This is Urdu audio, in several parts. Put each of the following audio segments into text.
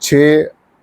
6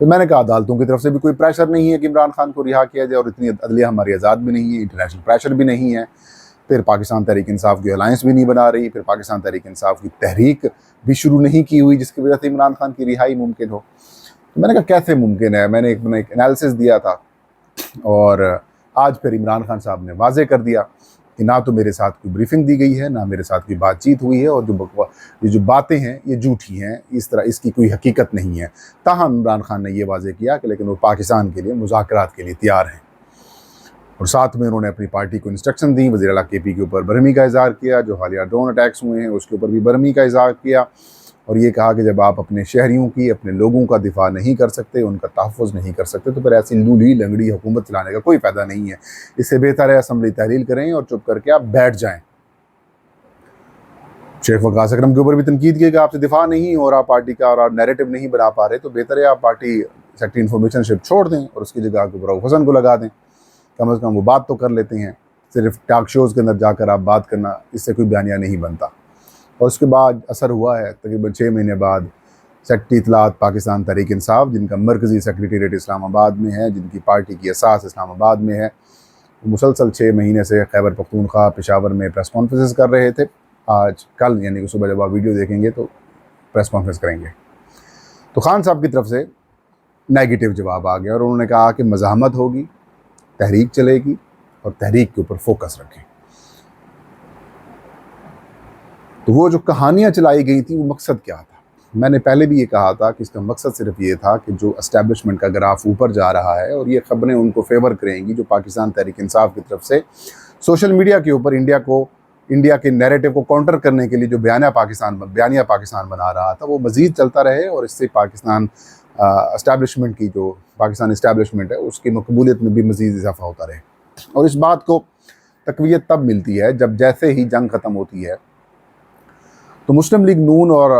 تو میں نے کہا عدالتوں کی طرف سے بھی کوئی پریشر نہیں ہے کہ عمران خان کو رہا کیا جائے، اور اتنی عدلیہ ہماری آزاد بھی نہیں ہے، انٹرنیشنل پریشر بھی نہیں ہے، پھر پاکستان تحریک انصاف کی الائنس بھی نہیں بنا رہی، پھر پاکستان تحریک انصاف کی تحریک بھی شروع نہیں کی ہوئی جس کی وجہ سے عمران خان کی رہائی ممکن ہو۔ تو میں نے کہا کیسے ممکن ہے، میں نے ایک انالیسس دیا تھا، اور آج پھر عمران خان صاحب نے واضح کر دیا کہ نہ تو میرے ساتھ کوئی بریفنگ دی گئی ہے، نہ میرے ساتھ کوئی بات چیت ہوئی ہے، اور یہ جو باتیں ہیں یہ جھوٹی ہیں، اس کی کوئی حقیقت نہیں ہے۔ تاہم عمران خان نے یہ واضح کیا کہ لیکن وہ پاکستان کے لیے مذاکرات کے لیے تیار ہیں، اور ساتھ میں انہوں نے اپنی پارٹی کو انسٹرکشن دی، وزیر اعلیٰ کے پی کے اوپر برہمی کا اظہار کیا، جو حالیہ ڈرون اٹیکس ہوئے ہیں اس کے اوپر بھی برہمی کا اظہار کیا، اور یہ کہا کہ جب آپ اپنے شہریوں کی، اپنے لوگوں کا دفاع نہیں کر سکتے، ان کا تحفظ نہیں کر سکتے، تو پھر ایسی لولی لنگڑی حکومت چلانے کا کوئی فائدہ نہیں ہے، اس سے بہتر ہے اسمبلی تحلیل کریں اور چپ کر کے آپ بیٹھ جائیں۔ شیخ وقاص اکرم کے اوپر بھی تنقید کی کہ آپ سے دفاع نہیں ہو رہا پارٹی کا، اور آپ نیریٹو نہیں بنا پا رہے، تو بہتر ہے آپ پارٹی سیکٹری انفارمیشن شپ چھوڑ دیں اور اس کی جگہ کو فروغ حسن کو لگا دیں، کم از کم وہ بات تو کر لیتے ہیں۔ صرف ٹاک شوز کے اندر جا کر آپ بات کرنا، اس سے کوئی بیانیہ نہیں بنتا۔ اور اس کے بعد اثر ہوا ہے، تقریباً 6 مہینے بعد سیکرٹری اطلاعات پاکستان تحریک انصاف، جن کا مرکزی سیکریٹریٹ اسلام آباد میں ہے، جن کی پارٹی کی اساس اسلام آباد میں ہے، مسلسل 6 مہینے سے خیبر پختونخوا پشاور میں پریس کانفرنس کر رہے تھے۔ آج کل یعنی کہ صبح جب آپ ویڈیو دیکھیں گے تو پریس کانفرنس کریں گے، تو خان صاحب کی طرف سے نیگیٹو جواب آ گیا، اور انہوں نے کہا کہ مزاحمت ہوگی، تحریک چلے گی، اور تحریک کے اوپر فوکس رکھیں۔ تو وہ جو کہانیاں چلائی گئی تھیں وہ مقصد کیا تھا؟ میں نے پہلے بھی یہ کہا تھا کہ اس کا مقصد صرف یہ تھا کہ جو اسٹیبلشمنٹ کا گراف اوپر جا رہا ہے، اور یہ خبریں ان کو فیور کریں گی جو پاکستان تحریک انصاف کی طرف سے سوشل میڈیا کے اوپر انڈیا کے نیریٹو کو کاؤنٹر کرنے کے لیے جو بیانیہ پاکستان بنا رہا تھا، وہ مزید چلتا رہے، اور اس سے پاکستان اسٹیبلشمنٹ کی جو پاکستان اسٹیبلشمنٹ ہے اس کی مقبولیت میں بھی مزید اضافہ ہوتا رہے۔ اور اس بات کو تقویت تب ملتی ہے جب جیسے ہی جنگ ختم ہوتی ہے تو مسلم لیگ نون اور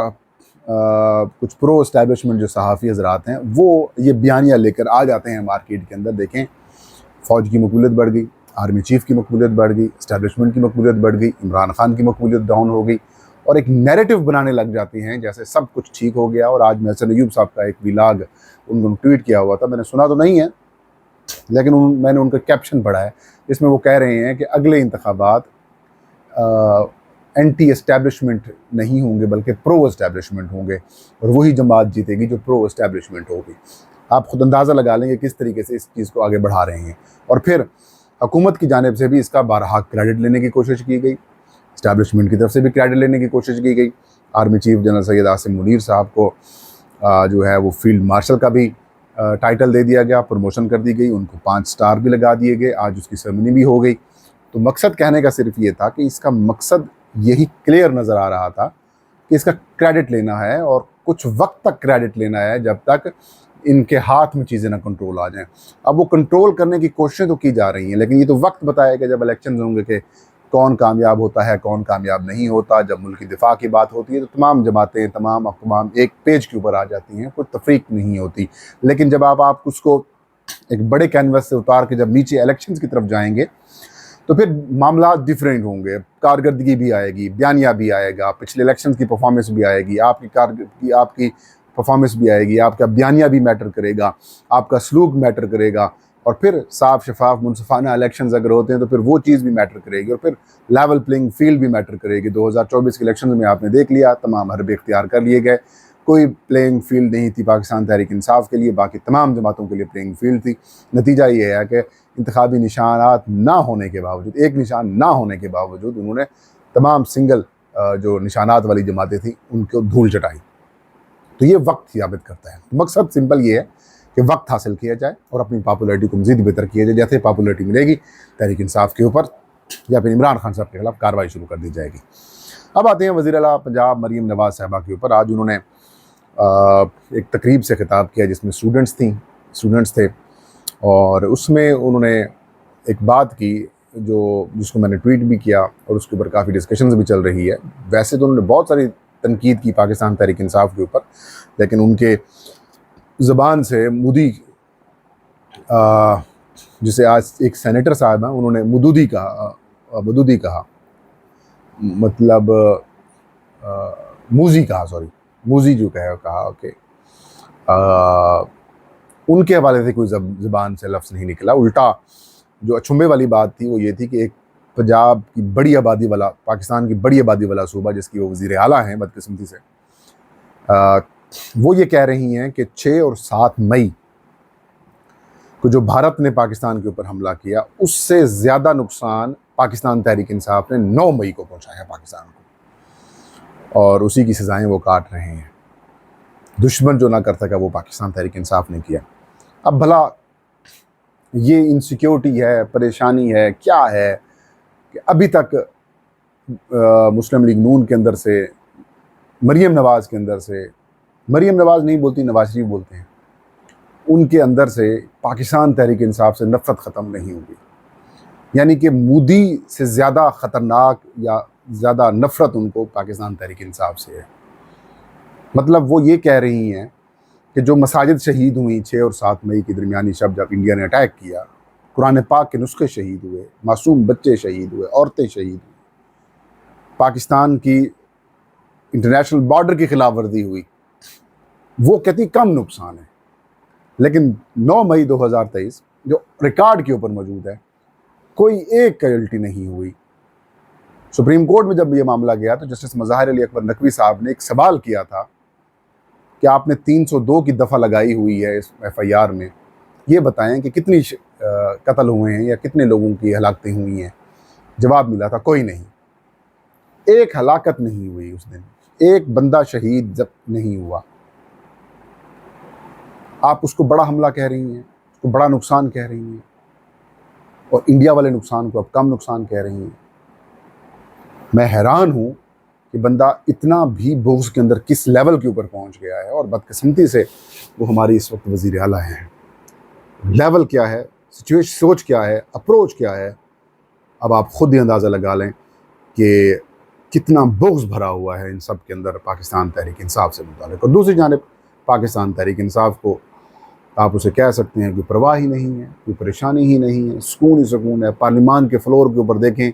کچھ پرو اسٹیبلشمنٹ جو صحافی حضرات ہیں وہ یہ بیانیہ لے کر آ جاتے ہیں مارکیٹ کے اندر۔ دیکھیں، فوج کی مقبولیت بڑھ گئی، آرمی چیف کی مقبولیت بڑھ گئی، اسٹیبلشمنٹ کی مقبولیت بڑھ گئی، عمران خان کی مقبولیت ڈاؤن ہو گئی، اور ایک نیریٹو بنانے لگ جاتی ہیں جیسے سب کچھ ٹھیک ہو گیا۔ اور آج محسن ایوب صاحب کا ایک ولاگ انہوں نے ٹویٹ کیا ہوا تھا، میں نے سنا تو نہیں ہے لیکن میں نے ان کا کیپشن پڑھا ہے، جس میں وہ کہہ رہے ہیں کہ اگلے انتخابات اینٹی اسٹیبلشمنٹ نہیں ہوں گے بلکہ پرو اسٹیبلشمنٹ ہوں گے، اور وہی جماعت جیتے گی جو پرو اسٹیبلشمنٹ ہوگی۔ آپ خود اندازہ لگا لیں گے کس طریقے سے اس چیز کو آگے بڑھا رہے ہیں۔ اور پھر حکومت کی جانب سے بھی اس کا بارہا کریڈٹ لینے کی کوشش کی گئی، اسٹیبلشمنٹ کی طرف سے بھی کریڈٹ لینے کی کوشش کی گئی۔ Army chief general Syed Asim Munir صاحب کو جو ہے وہ فیلڈ مارشل کا بھی ٹائٹل دے دیا گیا، پروموشن کر دی گئی، ان کو 5 سٹار بھی لگا دیے گئے، آج اس کی سرمنی بھی ہو گئی۔ تو مقصد کہنے کا صرف یہ تھا کہ اس کا مقصد یہی کلیئر نظر آ رہا تھا کہ اس کا کریڈٹ لینا ہے، اور کچھ وقت تک کریڈٹ لینا ہے جب تک ان کے ہاتھ میں چیزیں نہ کنٹرول آ جائیں۔ اب وہ کنٹرول کرنے کی کوششیں تو کی جا رہی ہیں، لیکن یہ تو وقت بتائے گا جب الیکشنز ہوں گے کہ کون کامیاب ہوتا ہے، کون کامیاب نہیں ہوتا۔ جب ملکی دفاع کی بات ہوتی ہے تو تمام جماعتیں، تمام اقوام ایک پیج کے اوپر آ جاتی ہیں، کوئی تفریق نہیں ہوتی۔ لیکن جب آپ اس کو ایک بڑے کینوس سے اتار کے جب نیچے الیکشنز کی طرف جائیں گے تو پھر معاملات ڈیفرنٹ ہوں گے، کارکردگی بھی آئے گی، بیانیہ بھی آئے گا، پچھلے الیکشنز کی پرفارمنس بھی آئے گی، آپ کی پرفارمنس بھی آئے گی، آپ کا بیانیہ بھی میٹر کرے گا، آپ کا سلوک میٹر کرے گا، اور پھر صاف شفاف منصفانہ الیکشنز اگر ہوتے ہیں تو پھر وہ چیز بھی میٹر کرے گی، اور پھر لیول پلینگ فیلڈ بھی میٹر کرے گی۔ 2024 کے الیکشنز میں آپ نے دیکھ لیا، تمام حربے اختیار کر لیے گئے، کوئی پلینگ فیلڈ نہیں تھی پاکستان تحریک انصاف کے لیے، باقی تمام جماعتوں کے لیے پلینگ فیلڈ تھی۔ نتیجہ یہ ہے کہ انتخابی نشانات نہ ہونے کے باوجود، ایک نشان نہ ہونے کے باوجود، انہوں نے تمام سنگل جو نشانات والی جماعتیں تھیں ان کو دھول چٹائی۔ تو یہ وقت ثابت کرتا ہے۔ مقصد سمپل یہ ہے کہ وقت حاصل کیا جائے اور اپنی پاپولیرٹی کو مزید بہتر کیا جائے۔ جیسے پاپولیرٹی ملے گی تحریک انصاف کے اوپر یا پھر عمران خان صاحب کے خلاف کارروائی شروع کر دی جائے گی۔ اب آتے ہیں وزیر اعلیٰ پنجاب مریم نواز صاحبہ کے اوپر۔ آج انہوں نے ایک تقریب سے خطاب کیا جس میں اسٹوڈنٹس تھے، اور اس میں انہوں نے ایک بات کی جس کو میں نے ٹویٹ بھی کیا، اور اس کے اوپر کافی ڈسکشنز بھی چل رہی ہے۔ ویسے تو انہوں نے بہت ساری تنقید کی پاکستان تحریک انصاف کے اوپر، لیکن ان کے زبان سے مودی جسے آج ایک سینیٹر صاحب ہیں انہوں نے مدودی کہا، مطلب موزی جو کہا کہ ان کے حوالے سے کوئی زبان سے لفظ نہیں نکلا. الٹا جو اچھمبے والی بات تھی وہ یہ تھی کہ ایک پنجاب کی بڑی آبادی والا، پاکستان کی بڑی آبادی والا صوبہ جس کی وہ وزیر اعلیٰ ہیں بدقسمتی سے، وہ یہ کہہ رہی ہیں کہ 6 اور 7 مئی کو جو بھارت نے پاکستان کے اوپر حملہ کیا اس سے زیادہ نقصان پاکستان تحریک انصاف نے 9 مئی کو پہنچایا پاکستان کو، اور اسی کی سزائیں وہ کاٹ رہے ہیں. دشمن جو نہ کر سکا وہ پاکستان تحریک انصاف نے کیا. اب بھلا یہ انسیکیورٹی ہے، پریشانی ہے، کیا ہے کہ ابھی تک مسلم لیگ نون کے اندر سے، مریم نواز کے اندر سے، مریم نواز نہیں بولتی، نواز شریف بولتے ہیں، ان کے اندر سے پاکستان تحریک انصاف سے نفرت ختم نہیں ہوگی. یعنی کہ مودی سے زیادہ خطرناک یا زیادہ نفرت ان کو پاکستان تحریک انصاف سے ہے. مطلب وہ یہ کہہ رہی ہیں کہ جو مساجد شہید ہوئیں 6 اور 7 مئی کی درمیانی شب جب انڈیا نے اٹیک کیا، قرآن پاک کے نسخے شہید ہوئے، معصوم بچے شہید ہوئے، عورتیں شہید ہوئی، پاکستان کی انٹرنیشنل بارڈر کی خلاف ورزی ہوئی، وہ کہتی کم نقصان ہے. لیکن 9 مئی 2023 جو ریکارڈ کے اوپر موجود ہے، کوئی ایک کیجولٹی نہیں ہوئی. سپریم کورٹ میں جب یہ معاملہ گیا تو جسٹس مظاہر علی اکبر نقوی صاحب نے ایک سوال کیا تھا کہ آپ نے 302 کی دفعہ لگائی ہوئی ہے اس FIR میں، یہ بتائیں کہ کتنی قتل ہوئے ہیں یا کتنے لوگوں کی ہلاکتیں ہوئی ہیں. جواب ملا تھا کوئی نہیں، ایک ہلاکت نہیں ہوئی اس دن، ایک بندہ شہید جب نہیں ہوا. آپ اس کو بڑا حملہ کہہ رہی ہیں، اس کو بڑا نقصان کہہ رہی ہیں، اور انڈیا والے نقصان کو اب کم نقصان کہہ رہی ہیں. میں حیران ہوں کہ بندہ اتنا بھی بغض کے اندر کس لیول کے اوپر پہنچ گیا ہے، اور بدقسمتی سے وہ ہماری اس وقت وزیر اعلیٰ ہیں. لیول کیا ہے، سچویشن، سوچ کیا ہے، اپروچ کیا ہے، اب آپ خود ہی اندازہ لگا لیں کہ کتنا بغض بھرا ہوا ہے ان سب کے اندر پاکستان تحریک انصاف سے متعلق. اور دوسری جانب پاکستان تحریک انصاف کو آپ اسے کہہ سکتے ہیں کوئی پرواہ ہی نہیں ہے، کوئی پریشانی ہی نہیں ہے، سکون ہی سکون ہے. پارلیمان کے فلور کے اوپر دیکھیں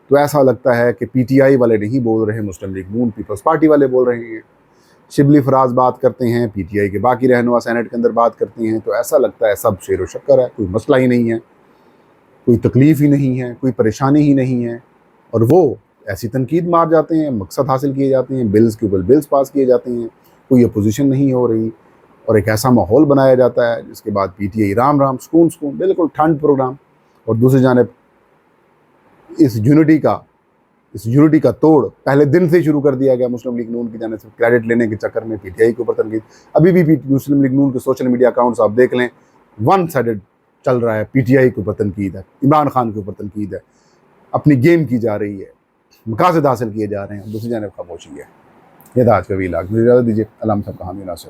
تو ایسا لگتا ہے کہ PTI والے نہیں بول رہے، مسلم لیگ نون پیپلز پارٹی والے بول رہے ہیں. شبلی فراز بات کرتے ہیں، PTI کے باقی رہنما سینٹ کے اندر بات کرتے ہیں، تو ایسا لگتا ہے سب شیر و شکر ہے، کوئی مسئلہ ہی نہیں ہے، کوئی تکلیف ہی نہیں ہے، کوئی پریشانی ہی نہیں ہے. اور وہ ایسی تنقید مار جاتے ہیں، مقصد حاصل کیے جاتے ہیں، بلز کے اوپر بلز پاس کیے جاتے ہیں، کوئی اپوزیشن نہیں ہو رہی، اور ایک ایسا ماحول بنایا جاتا ہے جس کے بعد PTI رام رام سکون سکون بالکل ٹھنڈ پروگرام. اور دوسری جانب اس یونٹی کا توڑ پہلے دن سے شروع کر دیا گیا مسلم لیگ نون کی جانب سے، کریڈٹ لینے کے چکر میں PTI کے اوپر تنقید. ابھی بھی مسلم لیگ نون کے سوشل میڈیا اکاؤنٹس آپ دیکھ لیں، ون سائڈڈ چل رہا ہے. PTI کے اوپر تنقید ہے، عمران خان کے اوپر تنقید ہے، اپنی گیم کی جا رہی ہے، مقاصد حاصل کیے جا رہے ہیں، دوسری جانب خاموشی ہے. یہ تھا آج کا ویلاگ. مجھے اجازت دیجیے. علامہ صاحب کا حامی ناصر.